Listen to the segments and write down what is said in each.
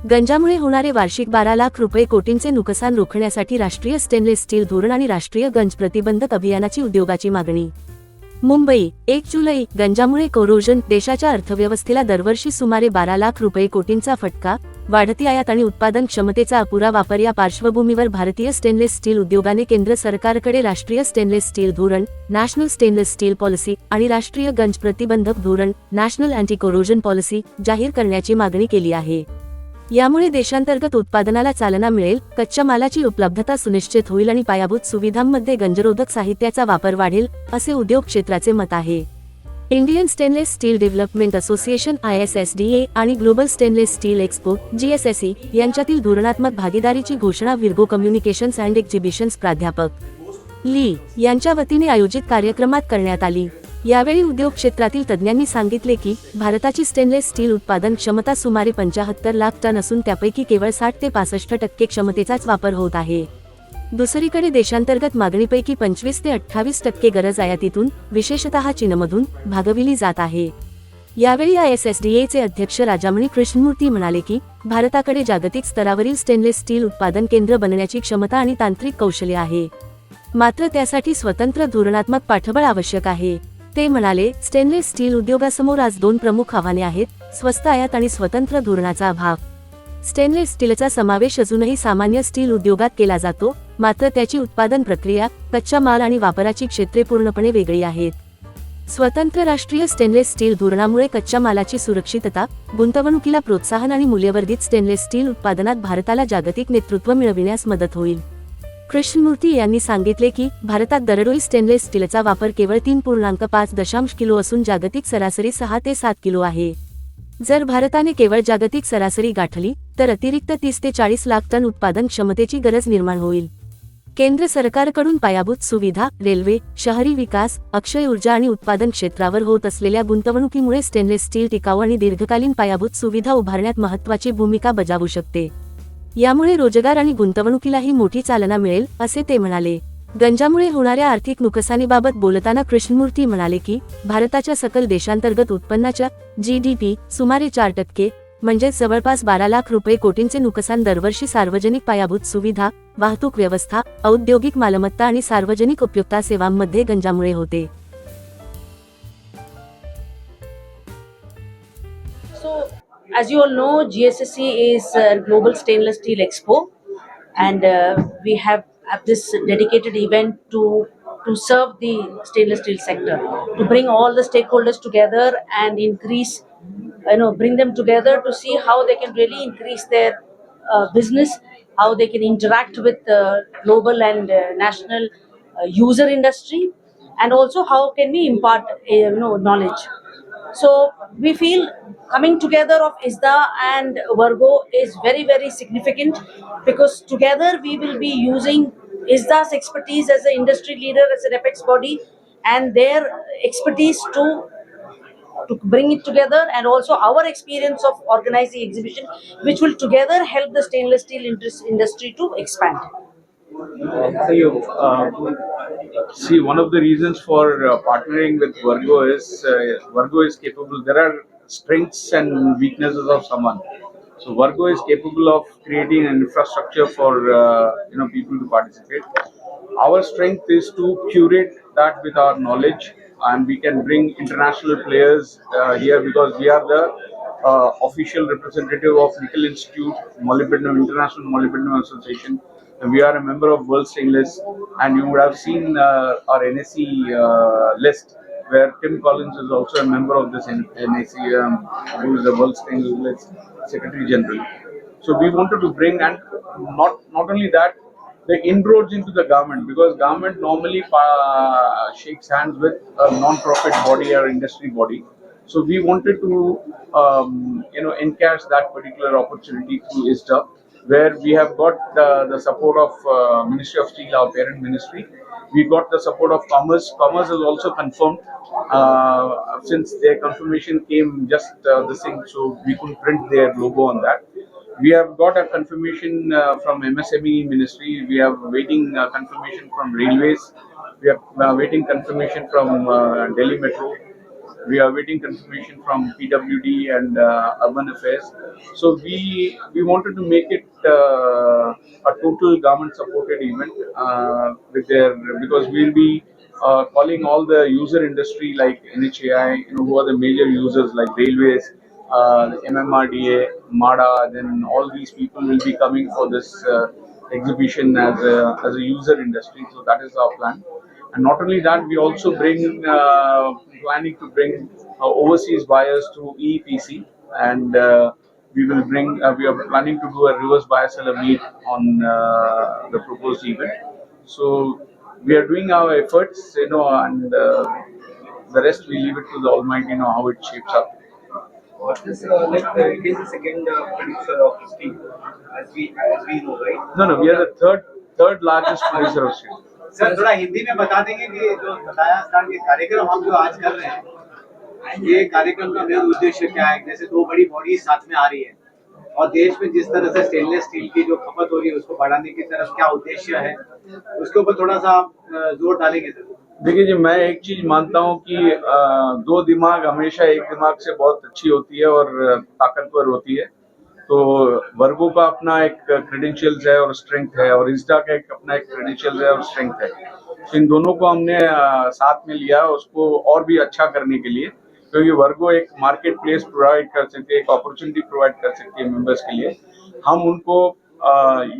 गंजामुळे होणारे वार्षिक 12 लाख रुपये कोटींचे नुकसान रोखण्यासाठी राष्ट्रीय स्टेनलेस स्टील धोरण आणि राष्ट्रीय गंज प्रतिबंधक अभियानाची उद्योगाची मागणी. मुंबई 1 जुलै. गंजामुळे कोरोजन देशाच्या अर्थव्यवस्थेला दरवर्षी सुमारे 12 लाख रुपये कोटींचा फटका. वाढती आयात आणि उत्पादन क्षमतेचा अपुरा वापर या पार्श्वभूमीवर भारतीय स्टेनलेस स्टील उद्योगाने केंद्र सरकारकडे राष्ट्रीय स्टेनलेस स्टील धोरण नॅशनल स्टेनलेस स्टील पॉलिसी आणि राष्ट्रीय गंज प्रतिबंधक धोरण नॅशनल अँटी कोरोजन पॉलिसी जाहीर करण्याची मागणी केली आहे. यामुळे देशांतर्गत उत्पादनाला चालना मिळेल, कच्च्या मालाची उपलब्धता सुनिश्चित होईल आणि पायाभूत सुविधांमध्ये गंजरोधक साहित्याचा वापर वाढेल, असे उद्योग क्षेत्राचे मत आहे. Indian stainless steel development association ISSDA आणि global stainless steel expo GSSE यांच्यातील धोरणात्मक भागीदारीची घोषणा विर्गो कम्युनिकेशन्स अँड एक्झिबिशन्स प्राध्यापक ली यांच्या वतीने आयोजित कार्यक्रमात करण्यात आली. यावेळी उद्योग क्षेत्रातील तज्ज्ञांनी सांगितले की भारताची स्टेनलेस स्टील उत्पादन क्षमता सुमारे 75 लाख टन असून त्यापैकी केवळ 60 ते 65% क्षमतेचाच वापर होत आहे. दुसरीकडे देशांतर्गत मागणीपैकी 25 ते 28% गरज आयातीतून, विशेषतः चीनमधून, भागविली जात आहे. यावेळी ISSDA चे अध्यक्ष राजामणी कृष्णमूर्ती म्हणाले की भारताकडे जागतिक स्तरावरील स्टेनलेस स्टील उत्पादन केंद्र बनण्याची क्षमता आणि तांत्रिक कौशल्य आहे. मात्र त्यासाठी स्वतंत्र धोरणात्मक पाठबळ आवश्यक आहे. ते म्हणाले, स्टेनलेस स्टील उद्योगासमोर आज 2 प्रमुख आव्हाने आहेत: स्वस्त आयात आणि स्वतंत्र धोरणाचा अभाव. स्टेनलेस स्टीलचा समावेश अजूनही सामान्य स्टील उद्योगात केला जातो, मात्र त्याची उत्पादन प्रक्रिया, कच्चा माल आणि वापराची क्षेत्रे पूर्णपणे वेगळी आहेत. स्वतंत्र राष्ट्रीय स्टेनलेस स्टील धोरणामुळे कच्च्या मालाची सुरक्षितता, गुंतवणुकीला प्रोत्साहन आणि मूल्यवर्धित स्टेनलेस स्टील उत्पादनात भारताला जागतिक नेतृत्व मिळविण्यास मदत होईल. कृष्णमूर्ती यांनी सांगितले की भारतात दरडोई स्टेनलेस स्टीलचा वापर केवळ 3.5 किलो असून जागतिक सरासरी 6 ते 7 किलो आहे. जर भारताने केवळ जागतिक सरासरी गाठली तर अतिरिक्त 30 ते 40 लाख टन उत्पादन क्षमतेची गरज निर्माण होईल. केंद्र सरकारकडून पायाभूत सुविधा, रेल्वे, शहरी विकास, अक्षय ऊर्जा आणि उत्पादन क्षेत्रावर होत असलेल्या गुंतवणुकीमुळे स्टेनलेस स्टील टिकाऊ आणि दीर्घकालीन पायाभूत सुविधा उभारण्यात महत्त्वाची भूमिका बजावू शकते. यामुळे रोजगार आणि गुंतवणुकीलाही मोठी चालना मिळेल, असे ते म्हणाले. गंजामुळे होणाऱ्या आर्थिक नुकसानीबाबत बोलताना कृष्णमूर्ती म्हणाले की भारताच्या सकल देशांतर्गत उत्पन्नाच्या GDP सुमारे 4%, म्हणजे जवळपास 12 लाख रुपये कोटींचे नुकसान दरवर्षी सार्वजनिक पायाभूत सुविधा, वाहतूक व्यवस्था, औद्योगिक मालमत्ता आणि सार्वजनिक उपयुक्तता सेवांमध्ये गंजामुळे होते. As you all know, GSSE is a Global Stainless Steel Expo, and we have this dedicated event to serve the stainless steel sector, to bring all the stakeholders together and increase, bring them together to see how they can really increase their business, how they can interact with global and national user industry, and also how can we impart knowledge. So we feel coming together of ISDA and Virgo is very, very significant, because together we will be using ISDA's expertise as an industry leader, as an apex body, and their expertise to bring it together, and also our experience of organizing exhibition, which will together help the stainless steel industry to expand. See, one of the reasons for partnering with Virgo is Virgo is capable. There are strengths and weaknesses of someone. So Virgo is capable of creating an infrastructure for people to participate. Our strength is to curate that with our knowledge, and we can bring international players here, because we are the official representative of Nickel Institute, Molybdenum International Molybdenum Association. And we are a member of World Stainless, and you would have seen our NSE list, where Tim Collins is also a member of this NSE, who is the World Stainless Secretary General. So we wanted to bring, and not only that, the inroads into the government, because government normally shakes hands with a non-profit body or industry body. So we wanted to encash that particular opportunity through ISDA, where we have got the support of Ministry of Steel, our parent ministry. We got the support of Commerce. Commerce has also confirmed, since their confirmation came just the same, so we couldn't print their logo on that. We have got a confirmation from MSME ministry. We are waiting confirmation from railways. We are waiting confirmation from Delhi Metro. We are waiting confirmation from PWD and Urban Affairs. So we wanted to make it a total government supported event with their, because we'll be calling all the user industry like NHAI, who are the major users like railways, MMRDA, MADA. Then all these people will be coming for this exhibition as a user industry. So that is our plan. And not only that, we also planning to bring overseas buyers to EPC, and we are planning to do a reverse buyer seller meet on the proposed event. So we are doing our efforts, and the rest we leave it to the Almighty, how it shapes up. This it is the second producer of steel, as we know, right? No, we are the third largest producer of steel. Sir थोड़ा हिंदी में बता देंगे कि जो बताया स्थान के कार्यक्रम हम जो आज कर रहे हैं, ये कार्यक्रम का मेन उद्देश्य क्या है? जैसे दो बड़ी बॉडी साथ में आ रही है और देश में जिस तरह से स्टेनलेस स्टील की जो खपत हो रही है उसको बढ़ाने की तरफ क्या उद्देश्य है, उसके ऊपर थोड़ा सा जोर डालेंगे सर। देखिए जी, मैं एक चीज मानता हूँ कि दो दिमाग हमेशा एक दिमाग से बहुत अच्छी होती है और ताकतवर होती है। तो वर्गो का अपना एक क्रेडेंशियल्स है और स्ट्रेंथ है, और इंस्टा का अपना एक क्रेडेंशियल्स है और स्ट्रेंथ है। तो इन दोनों को हमने साथ में लिया उसको और भी अच्छा करने के लिए, क्योंकि वर्गो एक मार्केट प्लेस प्रोवाइड कर सकती है, एक अपॉर्चुनिटी प्रोवाइड कर सकती है मेंबर्स के लिए। हम उनको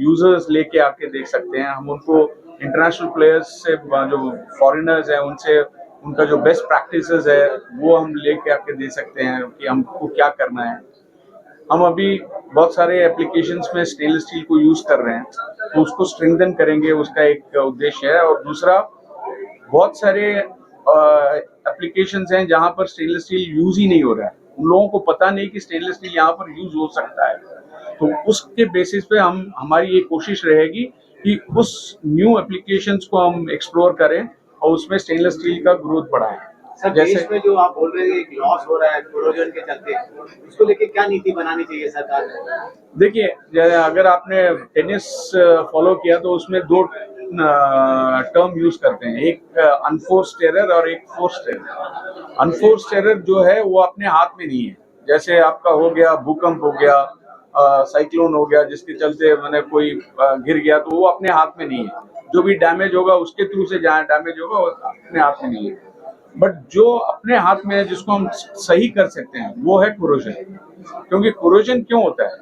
यूजर्स लेके आके देख सकते हैं, हम उनको इंटरनेशनल प्लेयर्स से, जो फॉरेनर्स हैं, उनसे उनका जो बेस्ट प्रैक्टिसेस है वो हम लेके आके दे सकते हैं कि हमको क्या करना है। हम अभी बहुत सारे एप्लीकेशंस में स्टेनलेस स्टील को यूज कर रहे हैं, तो उसको स्ट्रेंथन करेंगे, उसका एक उद्देश्य है। और दूसरा, बहुत सारे एप्लीकेशंस हैं जहां पर स्टेनलेस स्टील यूज ही नहीं हो रहा है, उन लोगों को पता नहीं कि स्टेनलेस स्टील यहाँ पर यूज हो सकता है। तो उसके बेसिस पे हमारी ये कोशिश रहेगी कि उस न्यू एप्लीकेशंस को हम एक्सप्लोर करें और उसमें स्टेनलेस स्टील का ग्रोथ बढ़ाएं। सर देश में जो आप बोल रहे हैं एक लॉस हो रहा है कोरोजन के चलते, उसको लेके क्या नीति बनानी चाहिए सरकार को? देखिए, अगर आपने टेनिस फॉलो किया तो उसमें दो टर्म यूज करते हैं, एक अनफोर्स्ड एरर और एक फोर्स्ड एरर। अनफोर्स्ड एरर जो है वो अपने हाथ में नहीं है, जैसे आपका हो गया भूकंप हो गया, साइक्लोन हो गया, जिसके चलते मैंने कोई गिर गया, तो वो अपने हाथ में नहीं है। जो भी डैमेज होगा उसके थ्रू से जहाँ डैमेज होगा वो अपने हाथ में नहीं है। बट जो अपने हाथ में है, जिसको हम सही कर सकते हैं, वो है कोरोजन। क्योंकि कोरोजन क्यों होता है?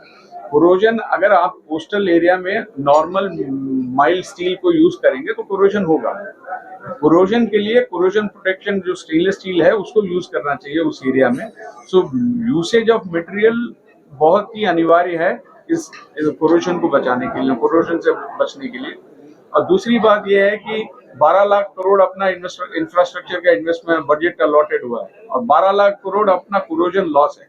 कोरोजन, अगर आप कोस्टल एरिया में नॉर्मल माइल्ड स्टील को यूज करेंगे तो कोरोजन होगा। कोरोजन के लिए कोरोजन प्रोटेक्शन जो स्टेनलेस स्टील है उसको यूज करना चाहिए उस एरिया में। सो यूसेज ऑफ मटेरियल बहुत ही अनिवार्य है इस कोरोजन को बचाने के लिए, कोरोजन से बचने के लिए। और दूसरी बात यह है कि 12 लाख करोड़ अपना इंफ्रास्ट्रक्चर का इन्वेस्टमेंट बजट अलॉटेड हुआ है और 12 लाख करोड़ अपना कोरोजन लॉस है।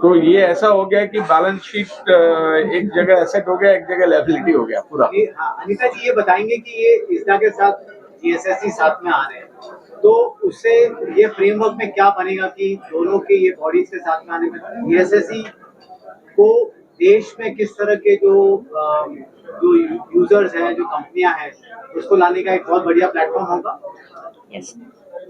तो ये ऐसा हो गया कि बैलेंस शीट एक जगह एसेट हो गया, एक जगह लायबिलिटी हो गया पूरा। अनिता जी ये बताएंगे कि ये इसका के साथ जीएसएससी साथ में आ रहे हैं, तो उससे ये फ्रेमवर्क में क्या बनेगा कि दोनों के ये बॉडीज के साथ में आने में जीएसएससी को देश में किस तरह के जो यूजर्स हैं, जो कंपनियां हैं, उसको लाने का एक बहुत बढ़िया प्लेटफॉर्म होगा। यस,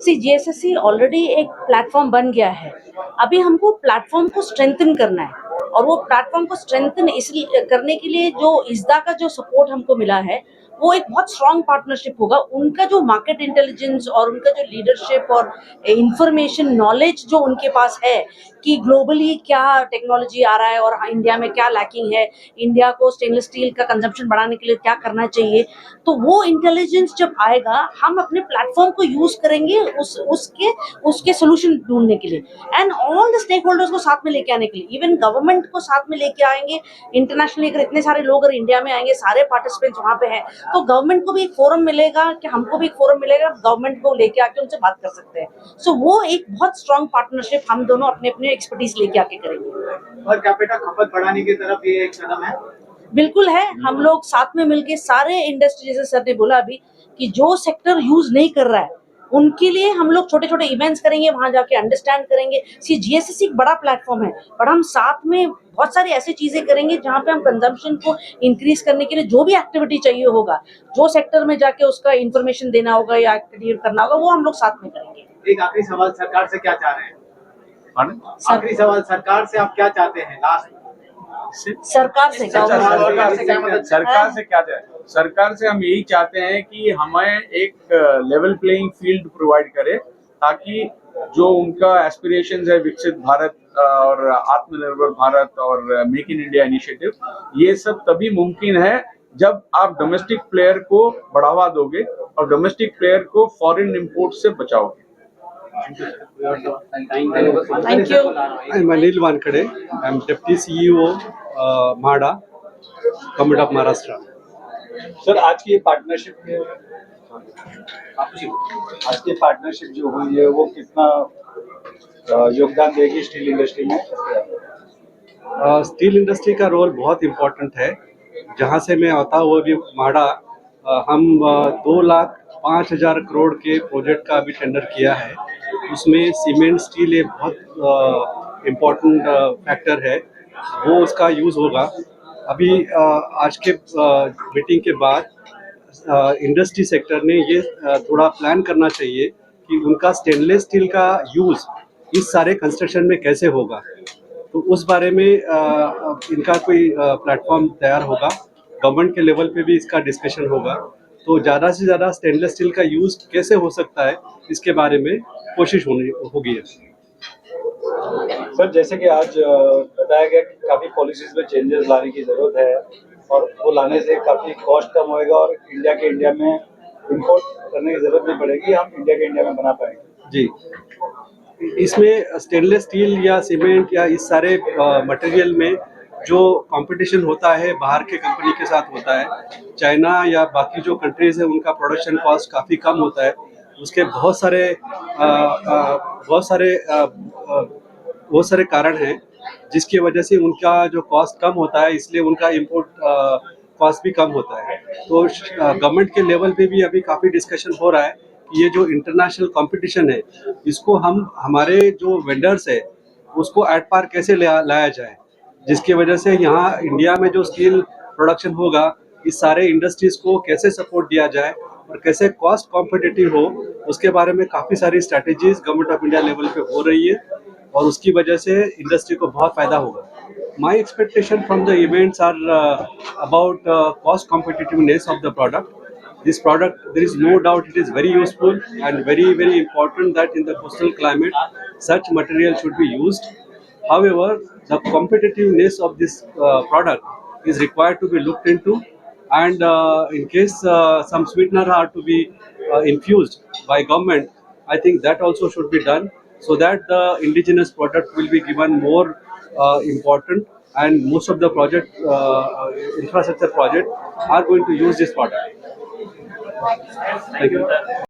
सी जीएसएससी ऑलरेडी एक प्लेटफॉर्म बन गया है। अभी हमको प्लेटफॉर्म को स्ट्रेंथन करना है, और वो प्लेटफॉर्म को स्ट्रेंथन इसलिए करने के लिए जो इस्दा का जो सपोर्ट हमको मिला है वो एक बहुत स्ट्रॉन्ग पार्टनरशिप होगा। उनका जो मार्केट इंटेलिजेंस और उनका जो लीडरशिप और इंफॉर्मेशन नॉलेज जो उनके पास है कि ग्लोबली क्या टेक्नोलॉजी आ रहा है और इंडिया में क्या लैकिंग है, इंडिया को स्टेनलेस स्टील का कंजम्पशन बढ़ाने के लिए क्या करना चाहिए, तो वो इंटेलिजेंस जब आएगा हम अपने प्लेटफॉर्म को यूज करेंगे उसके सोल्यूशन ढूंढने के लिए, and all the stakeholders को साथ में लेके आने के लिए, इवन गवर्नमेंट को साथ में लेके आएंगे। इंटरनेशनली अगर इतने सारे लोग अगर इंडिया में आएंगे, सारे पार्टिसिपेंट्स वहाँ पे हैं, तो गवर्नमेंट को भी एक फोरम मिलेगा कि हमको भी एक फोरम मिलेगा, गवर्नमेंट को लेके आके उनसे बात कर सकते हैं। सो वो एक बहुत स्ट्रॉन्ग पार्टनरशिप हम दोनों अपने अपने एक्सपर्टीज लेके आके करेंगे। और कैपिटा खपत बढ़ाने की तरफ ये एक कदम है। बिल्कुल है, हम लोग साथ में मिलके सारे इंडस्ट्री, जैसे सर ने बोला अभी कि जो सेक्टर यूज नहीं कर रहा है उनके लिए हम लोग छोटे छोटे इवेंट्स करेंगे, वहां जाके अंडरस्टैंड करेंगे। सी जीएसएससी एक बड़ा प्लेटफॉर्म है, पर हम साथ में बहुत सारी ऐसी चीजें करेंगे जहां पे हम कंजम्पशन को इंक्रीज करने के लिए जो भी एक्टिविटी चाहिए होगा, जो सेक्टर में जाके उसका इंफॉर्मेशन देना होगा या एक्टिविटी करना होगा, वो हम लोग साथ में करेंगे। एक आखिरी सवाल सरकार से क्या चाह रहे हैं? Pardon? आखिरी सवाल सरकार से आप क्या चाहते हैं लास्ट? सरकार से सरकार से क्या चाहे? सरकार से हम यही चाहते हैं कि हमें एक लेवल प्लेइंग फील्ड प्रोवाइड करे, ताकि जो उनका एस्पिरेशंस है विकसित भारत और आत्मनिर्भर भारत और मेक इन इंडिया इनिशिएटिव, ये सब तभी मुमकिन है जब आप डोमेस्टिक प्लेयर को बढ़ावा दोगे और डोमेस्टिक प्लेयर को फॉरेन इंपोर्ट से बचाओगे। Thank you. I'm Anil Wankhede. I'm Deputy CEO, MHADA, Government of Maharashtra. Sir आज की पार्टनरशिप जो हुई है वो कितना योगदान देगी स्टील इंडस्ट्री में? स्टील इंडस्ट्री का रोल बहुत इम्पोर्टेंट है। जहाँ से मैं आता हूँ अभी MHADA, हम 2,05,000 करोड़ के प्रोजेक्ट का अभी टेंडर किया है। उसमें सीमेंट स्टील एक बहुत इम्पोर्टेंट फैक्टर है, वो उसका यूज़ होगा। अभी आज के मीटिंग के बाद इंडस्ट्री सेक्टर ने ये थोड़ा प्लान करना चाहिए कि उनका स्टेनलेस स्टील का यूज़ इस सारे कंस्ट्रक्शन में कैसे होगा। तो उस बारे में इनका कोई प्लेटफॉर्म तैयार होगा, गवर्नमेंट के लेवल पे भी इसका डिस्कशन होगा। तो ज़्यादा से ज़्यादा स्टेनलेस स्टील का यूज़ कैसे हो सकता है, इसके बारे में कोशिश होगी। सर जैसे कि आज बताया गया कि काफ़ी पॉलिसीज में चेंजेस लाने की ज़रूरत है और वो लाने से काफ़ी कॉस्ट कम होएगा और इंडिया में इंपोर्ट करने की ज़रूरत नहीं पड़ेगी, हम इंडिया में बना पाएंगे। जी, इसमें स्टेनलेस स्टील या सीमेंट या इस सारे मटेरियल में जो कंपटीशन होता है बाहर के कंपनी के साथ होता है, चाइना या बाकी जो कंट्रीज है उनका प्रोडक्शन कॉस्ट काफ़ी कम होता है। उसके बहुत सारे कारण हैं जिसकी वजह से उनका जो कॉस्ट कम होता है, इसलिए उनका इंपोर्ट कॉस्ट भी कम होता है। तो गवर्नमेंट के लेवल पे भी अभी काफ़ी डिस्कशन हो रहा है कि ये जो इंटरनेशनल कंपटीशन है, इसको हम हमारे जो वेंडर्स है उसको एट पार कैसे लाया जाए, जिसकी वजह से यहाँ इंडिया में जो स्टील प्रोडक्शन होगा, इस सारे इंडस्ट्रीज को कैसे सपोर्ट दिया जाए और कैसे कॉस्ट कॉम्पिटिटिव हो, उसके बारे में काफ़ी सारी strategies government of India level पे हो रही है और उसकी वजह से इंडस्ट्री को बहुत फ़ायदा होगा। My expectation from the events are about cost competitiveness of the product. This product, there is no doubt it is very useful and very, very important that in the coastal climate, such material should be used. However, the competitiveness of this product is required to be looked into, and in case some sweetener are to be infused by government, I think that also should be done so that the indigenous product will be given more important, and most of the project, infrastructure project are going to use this product. Thank you.